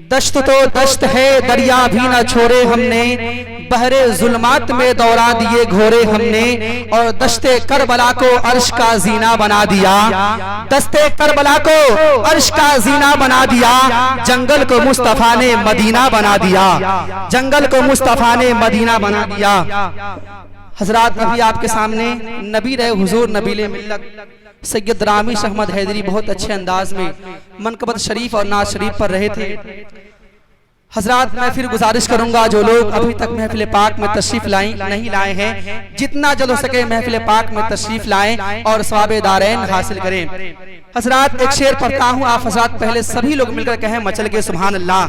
दश्त तो दश्त है दरिया भी न छोड़े हमने, बहरे जुल्मात में दौड़ा दिए घोरे हमने, और दश्ते करबला को अर्श का जीना बना दिया, दस्ते करबला को अर्श का जीना बना दिया, जंगल को मुस्तफा ने मदीना बना दिया, जंगल को मुस्तफा ने मदीना बना दिया। हजरात, अभी आपके सामने नबी रहे हुजूर नबीले मिल्लत सैयद रामिश अहमद हैदरी बहुत अच्छे अंदाज में मनकबत शरीफ और नाज शरीफ पर रहे थे। हजरात, मैं फिर गुजारिश करूंगा जो लोग अभी तक महफिल पाक में तशरीफ नहीं लाए हैं, जितना जल्द हो सके महफिल पाक में तशरीफ लाएं और सवाब दारैन हासिल करें। हजरात, एक शेर पढ़ता हूँ, आप हजरात पहले सभी लोग मिलकर कहें मचल के सुभान अल्लाह।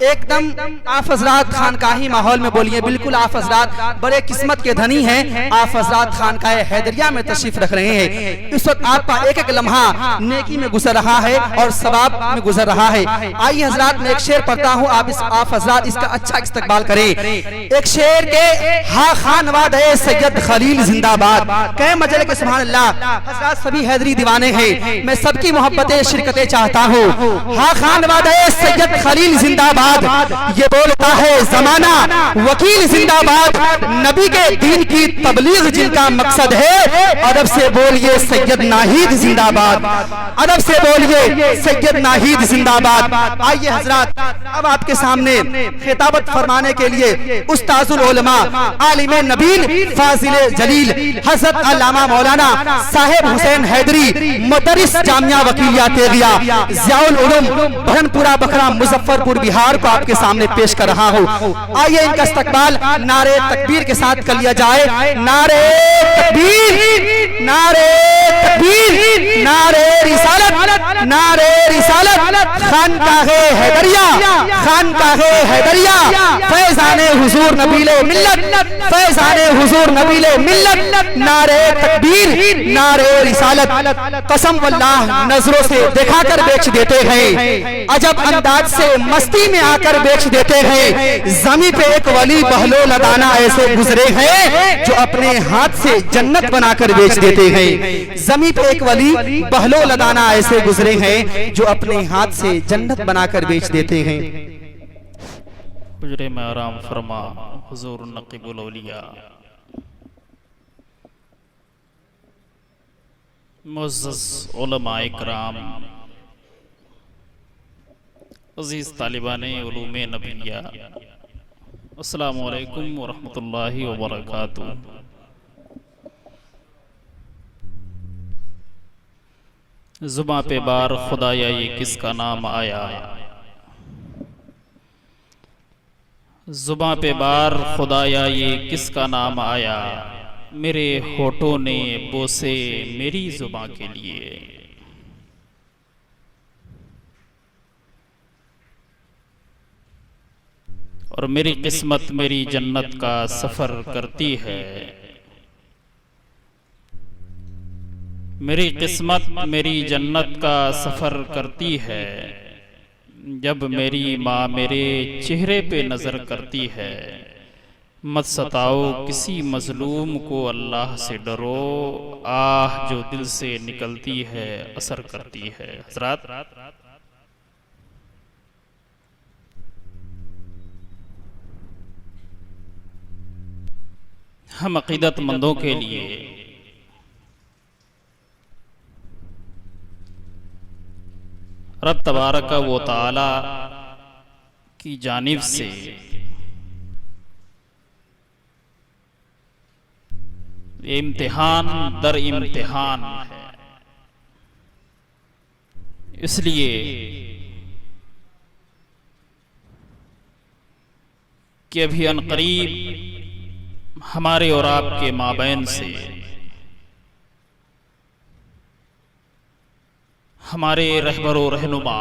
एकदम आप हजरात खानकाही माहौल में बोलिए। बिल्कुल आप हजरात बड़े किस्मत के धनी हैं, आप हजरात खानकाह हैदरिया में तशरीफ रख रहे हैं। इस वक्त आपका एक एक लम्हा नेकी में गुजर रहा है और सवाब में गुजर रहा है। आइए हजरात, मैं एक शेर पढ़ता हूँ, आप हजरात इसका अच्छा इस्तकबाल करें। एक शेर के हा खान वाद है सैयद खलील जिंदाबाद, कहे मजल के सुभान अल्लाह। हजरात सभी हैदरी दीवाने हैं, मैं सबकी मोहब्बतें शिरकतें चाहता हूँ। हा खान वाद है सैयद खलील जिंदाबाद, ये बोलता है जमाना वकील जिंदाबाद, नबी के दीन की तबलीग जिनका मकसद है, अदब से बोलिए सैयद नाहिद जिंदाबाद, अदब से बोलिए सैयद नाहिद जिंदाबाद। आइए हजरात, अब आपके सामने खिताबत फरमाने के लिए उस्ताजुल उलमा आलिम नबील फाजिल जलील हजरत अल्लामा मौलाना साहेब हुसैन हैदरी मुदर्रिस जामिया वकीलिया तेगिया ज़ियाउल उलूम बरहनपुरा बखरा मुजफ्फरपुर बिहार को आपके सामने पेश कर रहा हूँ। आइए इनका इस्तकबाल नारे तकबीर के साथ कर लिया जाए। नारे तकबीर, नारे तकबीर, नारे रिसालत, नारे रिसालत, खानकाहे हैदरिया, खानकाहे हैदरिया, फैज़ाने हुजूर नबीले मिल्लत, फैज़ाने हुजूर नबीले मिल्लत, नारे तकबीर, नारे रिसालत। कसम वल्लाह नजरों से देखा कर बेच देते हैं, अजब अंदाज से मस्ती में आकर बेच देते हैं। जमी पे एक वली बहलो लगाना ऐसे गुजरे हैं जो अपने हाथ से जन्नत बनाकर बेच देते हैं। जमी पे एक वली बहलो लगाना ऐसे गुजरे हैं जो अपने हाथ से जन्नत बनाकर बेच देते हैं। हुजरे में आराम फरमा हुजूर नकीबुल औलिया मुअज़्ज़ज़ उलमा इकराम, अज़ीज़ तालिबाने उलूम नबिया, अस्सलामु अलैकुम व रहमतुल्लाहि व बरकातुहू। ज़ुबां पे बार खुदाया ये किसका नाम आया, ज़ुबां पे बार खुदाया ये किसका नाम आया, मेरे होठों ने बोसे मेरी ज़ुबां के लिए। और मेरी किस्मत मेरी जन्नत का सफर करती है, मेरी किस्मत मेरी जन्नत का सफर करती है, जब मेरी माँ मेरे चेहरे पे नजर करती है। मत सताओ किसी मजलूम को, अल्लाह से डरो, आह जो दिल से निकलती है असर करती है। हज़रात, हम अक़ीदतमंदों के लिए रब तबारक व तआला की जानिब से इम्तिहान दर इम्तिहान है। इसलिए कि अभी अनक़रीब हमारे और आपके माबैन से हमारे रहबरो रहनुमा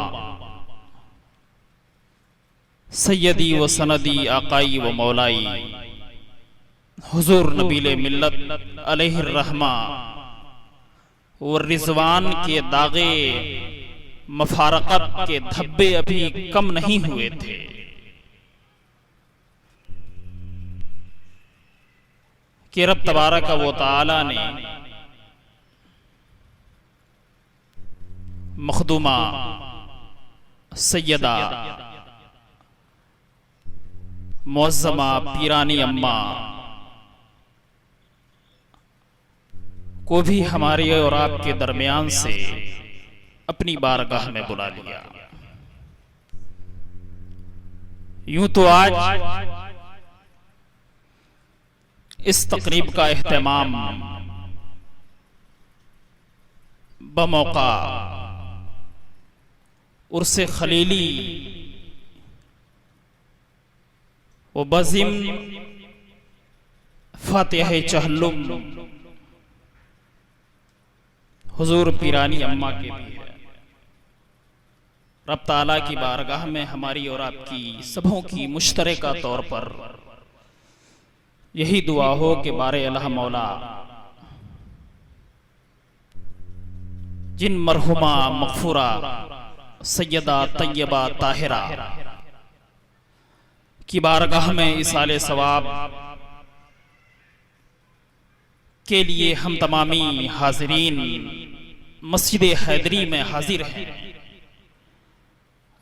सैयदी व सनदी आकाई व मौलाई हुजूर नबीले मिल्लत अलैहिर रहमा व रिजवान के दागे मफारकत के धब्बे अभी कम नहीं हुए थे। कि रब तबारक व तआला ने मखदूमा सैयदा मुअज़्ज़मा पीरानी अम्मा को भी हमारे और आपके दरमियान से अपनी बारगाह में बुला लिया। यूं तो आज इस तकरीब का एहतमाम बमौका उर्से खलीली व बज़िम फातिहा चहल्लुम हुजूर पीरानी अम्मा के भी है। रब ताला की बारगाह में हमारी और आपकी सबों की मुश्तरका तौर पर यही दुआ हो कि बारे अल्लाह मौला जिन मरहुमा मगफूरा सैयदा तैयबा ताहिरा की बारगाह में इसाले सवाब के लिए हम तमामी हाजिरीन मस्जिद हैदरी में हाजिर हैं।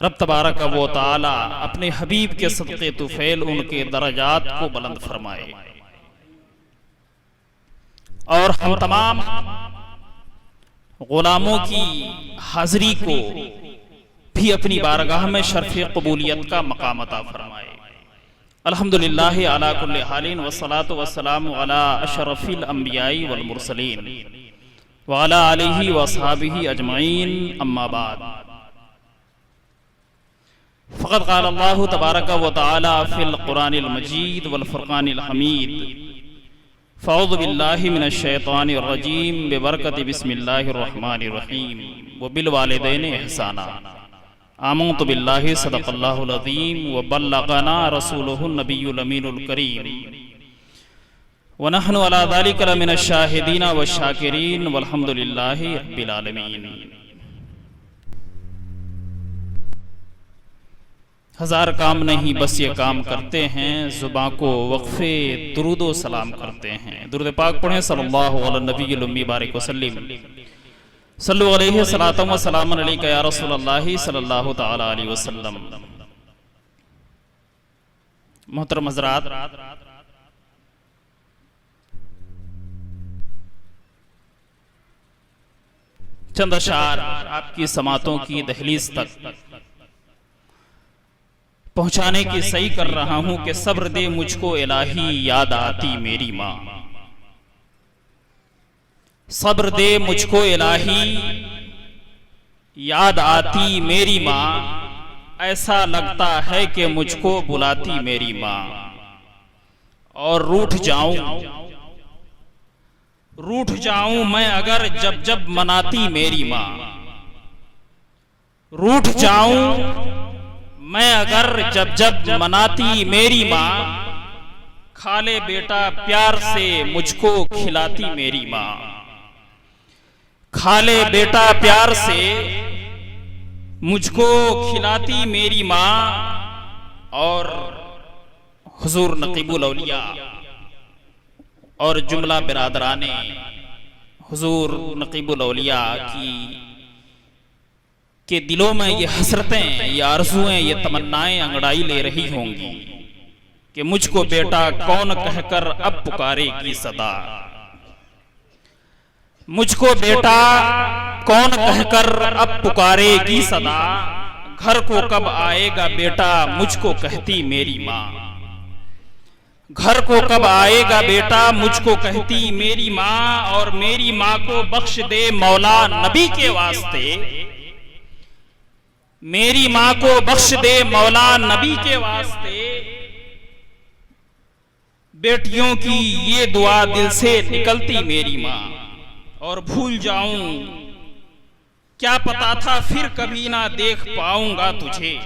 रब तबारक व तआला अपने हबीब के सदक़े तुफैल उनके दरजात को बुलंद फरमाए और हम तमाम गुलामों की हाजिरी को भी अपनी बारगाह में शर्फ़ कबूलियत का मकाम अता फरमाए। अल्हम्दुलिल्लाह अला कुल्लि हालिन वस्सलातु वस्सलामु अला अशरफिल अंबियाई वल मुरसलीन व अला आलिहि व अस्हाबिहि अजमईन अम्मा बाद। फ़क़द क़ाल अल्लाहु तबारक व तआला फ़िल क़ुरानिल मजीद वल फ़ुरक़ानिल हमीद फ़अऊज़ु बिल्लाहि मिनश शैतानिर रजीम बिबरकति बिस्मिल्लाहिर रहमानिर रहीम व बिल वालिदैनि इहसाना आमनतु बिल्लाहि सदक़ल्लाहुल अज़ीम व बल्लग़ना रसूलुहुन नबियुल अमीनुल करीम व नहनु अला ज़ालिका लमिनश शाहिदीन व शाकिरीन वल्हम्दुलिल्लाहि रब्बिल आलमीन। हजार काम नहीं बस ये काम करते हैं, जुबां को वक्फे दुरूदो सलाम करते हैं। दुरूद पाक पढ़ें सल्लल्लाहु अला नबील उम्मी बारिक वसल्लम सल्लु अलैहि सलातम व सलामन अलैका या रसूलल्लाह सल्लल्लाहु तआला अलैहि वसल्लम। मोहतरम हज़रात, चंद अशार आपकी समातों की दहलीज तक पहुंचाने की सही कर रहा हूं कि सब्र दे मुझको इलाही याद आती मेरी माँ। सब्र दे मुझको इलाही याद आती मेरी माँ, ऐसा लगता है कि मुझको बुलाती मेरी माँ। और रूठ जाऊं मैं अगर जब जब मनाती मेरी माँ। रूठ जाऊं मैं अगर जब जब मनाती मेरी माँ। खाले बेटा प्यार से मुझको खिलाती मेरी माँ। खाले बेटा प्यार से मुझको खिलाती मेरी माँ। और हुजूर नकीबुल औलिया और जुमला बिरादराने हुजूर नकीबुल औलिया के दिलों में ये हसरतें, ये आरज़ुएं, ये तमन्नाएं अंगड़ाई ले रही होंगी कि मुझको बेटा कौन कहकर अब पुकारेगी सदा। मुझको बेटा कौन कहकर अब पुकारेगी सदा। घर को कब आएगा बेटा मुझको कहती मेरी माँ। घर को कब आएगा बेटा मुझको कहती मेरी माँ। और मेरी माँ को बख्श दे मौला नबी के वास्ते। मेरी माँ को बख्श दे मौला नबी के वास्ते। बेटियों की ये दुआ दिल से निकलती मेरी माँ। और भूल जाऊं क्या पता था फिर कभी ना देख पाऊंगा तुझे।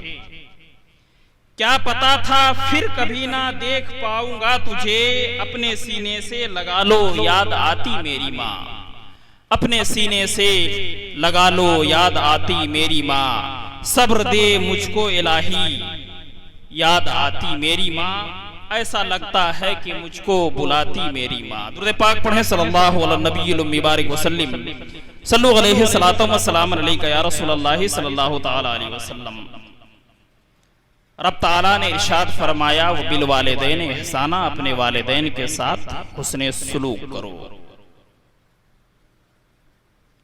क्या पता था फिर कभी ना देख पाऊंगा तुझे। अपने सीने से लगा लो याद आती मेरी माँ। अपने सीने से लगा लो याद आती मेरी माँ। सब्र दे मुझको इलाही याद आती मेरी माँ। ऐसा लगता है कि मुझको बुलाती मेरी माँ। दुरूद पाक पढ़ें सल्लल्लाहु अला नबील उम्मी बारिक वसल्लम सल्लु अलैहि सलातम व सलामन अलैका या रसूलल्लाह सल्लल्लाहु तआला अलैहि वसल्लम। रब ताला ने इरशाद फरमाया, वो बिल वालिदैन एहसाना, अपने वालिदैन के साथ हुस्ने सुलूक करो।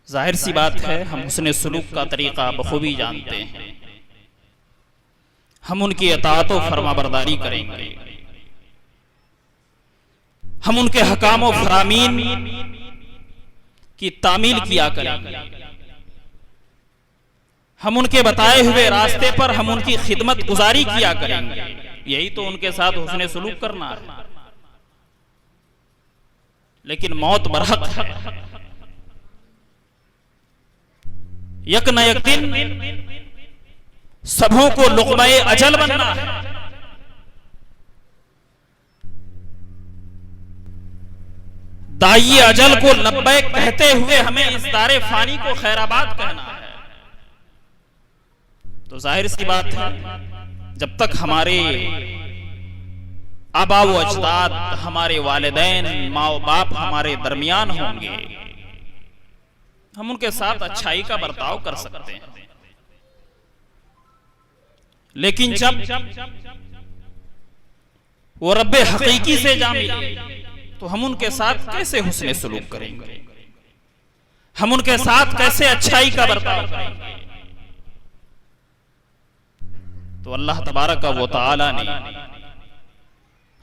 जाहिर सी बात है, हम हुस्ने सुलूक का तरीका बखूबी जानते हैं। हम उनकी अताअत व फरमाबरदारी करेंगे, हम उनके हकाम व फरामीन की तामील किया करेंगे, हम उनके बताए हुए रास्ते पर हम उनकी खिदमत गुजारी किया करेंगे। यही तो उनके साथ हुस्ने सुलूक करना है। लेकिन मौत बरहक है, यक न यक दिन सबों को लुक़्मा-ए अजल बनना है। दाई अजल को लब्बैक कहते हुए हमें इस दारे फानी को खैराबाद कहना है। तो जाहिर सी बात है, जब तक हमारे आबा व अजदाद, हमारे वालिदैन, माँ बाप हमारे दरमियान होंगे, हम उनके साथ अच्छाई का बर्ताव कर सकते हैं। लेकिन जब वो रब्बे हकीकी से जा मिले, तो हम उनके साथ कैसे हुस्ने सुलूक करेंगे, हम उनके साथ कैसे अच्छाई का बर्ताव करेंगे। तो अल्लाह तबारक व तआला ने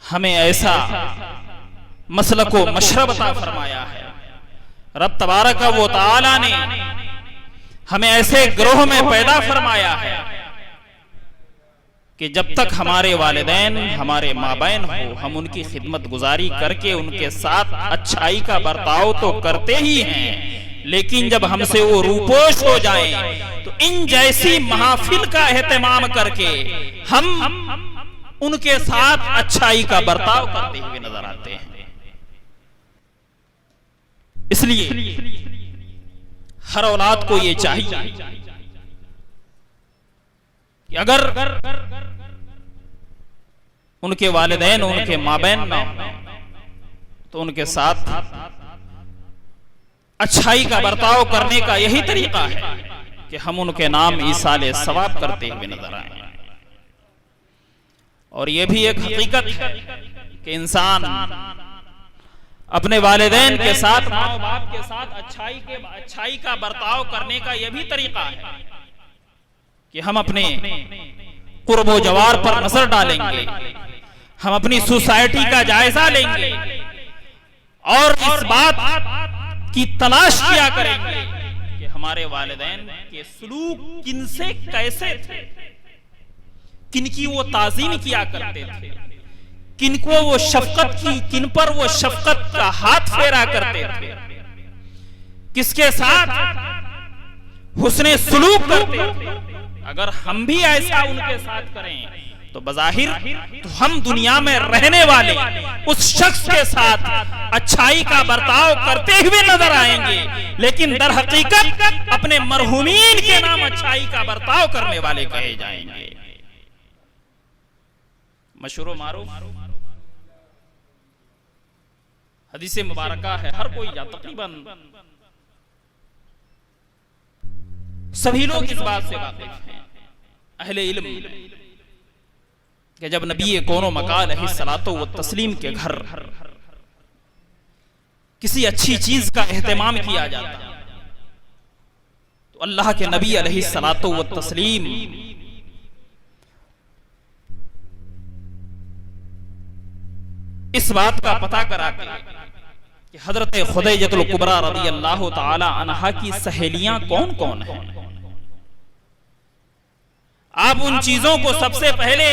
हमें ऐसा मसलक व मशरब अता फरमाया है। रब तबारक व तआला ने हमें ऐसे ग्रोह में पैदा फरमाया है कि जब तक हमारे वालिदैन, हमारे माबैन हो, हम उनकी खिदमत गुजारी करके उनके साथ अच्छाई का बर्ताव तो करते ही हैं। लेकिन जब हमसे वो रूपोश हो जाएं, तो इन जैसी महफिल का एहतमाम करके हम उनके साथ अच्छाई का बर्ताव करते हुए नजर आते हैं। इसलिए हर औलाद को ये चाहिए कि अगर उनके वालिदैन, उनके माबैन ना हो, तो उनके साथ अच्छाई का बर्ताव करने का यही तरीका है कि हम उनके नाम ईसाले सवाब करते हुए नजर आए। और यह भी एक हकीकत है कि इंसान अपने वालिदैन के साथ, माँ बाप के साथ अच्छाई का बर्ताव करने का यह भी तरीका है कि हम अपने कुर्बो जवार पर नजर डालेंगे, हम अपनी सोसाइटी का जायजा लेंगे और इस बात की तलाश किया करेंगे कि हमारे वालिदैन के सलूक किनसे कैसे थे, किनकी वो ताज़ीम किया करते थे, किनको वो शफकत की, किन पर वो शफकत का हाथ फेरा करते थे, किसके साथ हुस्ने सलूक करते थे। अगर हम भी ऐसा उनके साथ करें तो बज़ाहिर तो हम दुनिया में रहने वाले उस शख्स के साथ अच्छाई का बर्ताव करते हुए नजर आएंगे, लेकिन दर हकीकत अपने मरहूमीन के नाम अच्छाई का बर्ताव करने वाले कहे जाएंगे। मशहूर मारूफ हदीस मुबारका है, हर कोई या तकरीबन सभी लोग इस बात से वाकिफ हैं, अहले इल्म, कि जब नबी कोनो मकान अलैहिस्सलातो व तस्लीम के घर किसी अच्छी चीज का एहतमाम किया जाता, तो अल्लाह के नबी अलैहिस्सलातो व तस्लीम इस बात का पता कराते कि हजरत खुदैजतुल कुबरा रज़ियल्लाहु ताला अन्हा की सहेलियां कौन कौन हैं। आप उन चीजों को सबसे पहले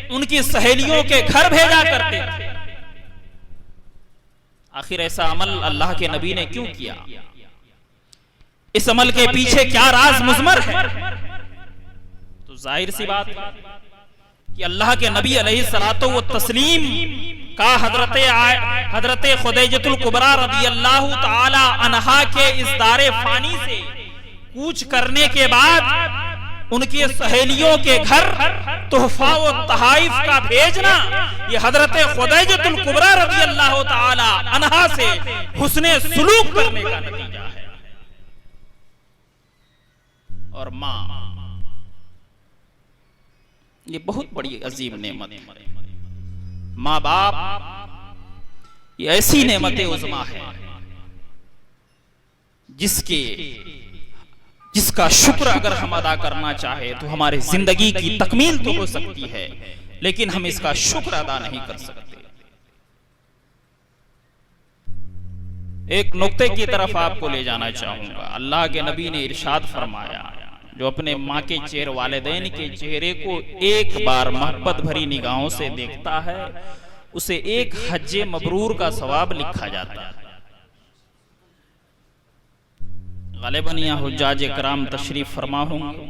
उनकी सहेलियों के घर भेजा करते थे। आखिर ऐसा अमल अल्लाह के नबी ने क्यों किया? इस अमल के पीछे क्या राज मुज़मर है? तो जाहिर सी बात कि अल्लाह के नबी अलैहिस्सलातो व तस्लीम का हजरत खुदैजतुल कुबरा रज़ियल्लाहु ताला अन्हा के इस दारे फानी से कूच करने के बाद उनकी सहेलियों के घर तोहफा व तहाइफ का भेजना, ये हजरत खुदैजतुल कुबरा रज़ियल्लाहु ताला अन्हा से हुस्ने सुलूक करने का नतीजा है। और माँ ये बहुत बड़ी अजीम नेमत है। माँ बाप ये ऐसी नेमत उज़्मा है जिसका शुक्र अगर हम अदा करना चाहे तो हमारी जिंदगी की तकमील तो हो सकती है, लेकिन हम इसका शुक्र अदा नहीं कर सकते। एक नुक्ते की तरफ आपको ले जाना चाहूंगा। अल्लाह के नबी ने इरशाद फरमाया, जो अपने माँ के चेहरे वालिदैन के चेहरे को एक बार मोहब्बत भरी निगाहों से देखता है, उसे एक हज्जे मबरूर का सवाब लिखा जाता है। गालिबन यहाँ हुज्जाज कराम तशरीफ फरमा होंगे।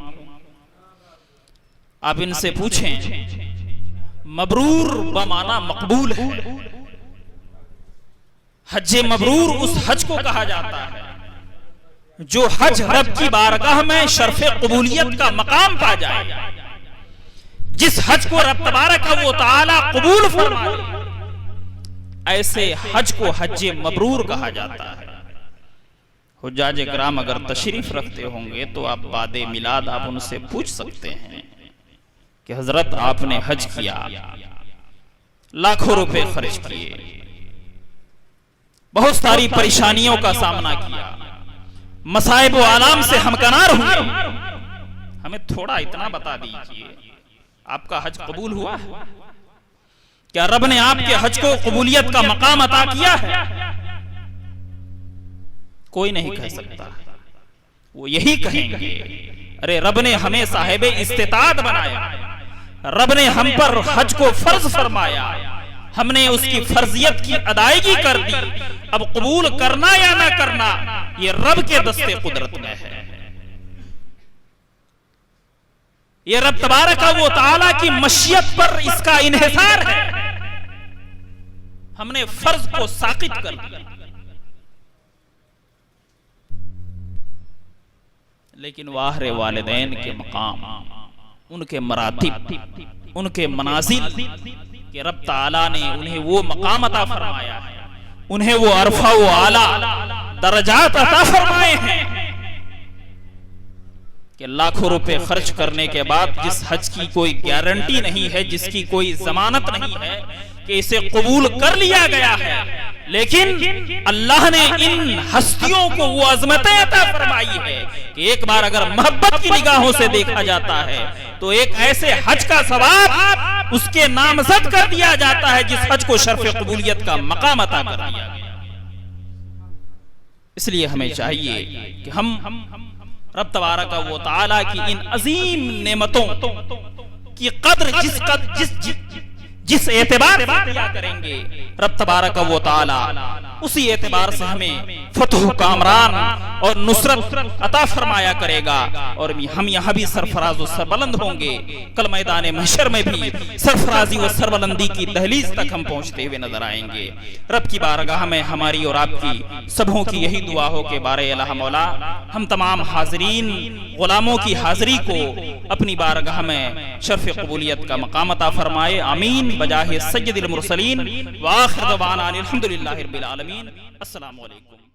आप इनसे पूछें, मबरूर बमाना मकबूल है। हज्जे मबरूर उस हज को कहा जाता है जो हज रब की बारगाह में शर्फ़े कबूलियत का मकाम पा जाए। जिस हज को रब तबारक व तआला कबूल फरमाए, ऐसे हज को हज्जे मबरूर कहा जाता है। हुज्जाज कराम अगर तशरीफ रखते होंगे तो आप बादे मिलाद आप उनसे पूछ सकते हैं कि हजरत आपने हज किया, लाखों रुपए खर्च किए, बहुत सारी परेशानियों का सामना किया, मसाइब व आलाम से हमकनार हुए, हमें थोड़ा इतना बता दीजिए, आपका हज कबूल हुआ है? क्या रब ने आपके हज को कबूलियत का मकाम अता किया है? कोई नहीं कह सकता। वो यही कहेंगे, अरे रब ने हमें साहिब इस्तिताअत बनाया, रब ने हम पर हज को फर्ज फरमाया, हमने उसकी फर्जियत की अदायगी कर दी, अब कबूल करना या ना करना ये रब के दस्ते कुदरत में है। ये रब तबारक व तआला की मशियत पर इसका इन्हिसार है। हमने फर्ज को साकित कर दिया, लेकिन वाहरे वालिदैन के मकाम, उनके मरातिब, उनके मनाजिल कि रब ताला ने उन्हें वो मकाम अता फरमाया है, उन्हें वो अरफा व आला दर्जात अता फरमाए हैं कि लाखों रुपए खर्च करने के बाद जिस हज की कोई गारंटी नहीं है, जिसकी कोई जमानत नहीं है कि इसे कबूल कर लिया गया है, लेकिन अल्लाह ने इन हस्तियों को वो अजमतें अता फरमाई है कि एक बार अगर मोहब्बत की निगाहों से देखा जाता है तो एक ऐसे हज का सवाब उसके नामजद कर दिया जाता है जिस हज को शर्फ़े कबूलियत का मकाम अता कर दिया गया। इसलिए हमें चाहिए कि हम रब तबारक व तआला की इन अजीम नेमतों की कद्र जिस एतबार से किया करेंगे, रब तबारक व तआला उसी एतबार से हमें फतह कामरान और नुसरत अता फरमाया करेगा, और हम यहाँ भी सरफराज व सरबलंद होंगे, कल मैदान महशर में भी सरफराजी व सरबलंदी की दहलीज तक हम पहुँचते हुए नजर आएंगे। रब की बारगाह में हमारी और आपकी सबों की यही दुआ हो के बारे अल्लाह मौला हम तमाम हाजरीन गुलामों की हाजिरी को अपनी बारगाह में शर्फ़े कबूलियत का मकाम अता फरमाए। आमीन बजाहे सय्यदिल मुरसलीन व आखिर दवाना अनिल हम्दुलिल्लाहि रब्बिल आलमीन। अस्सलामु अलैकुम।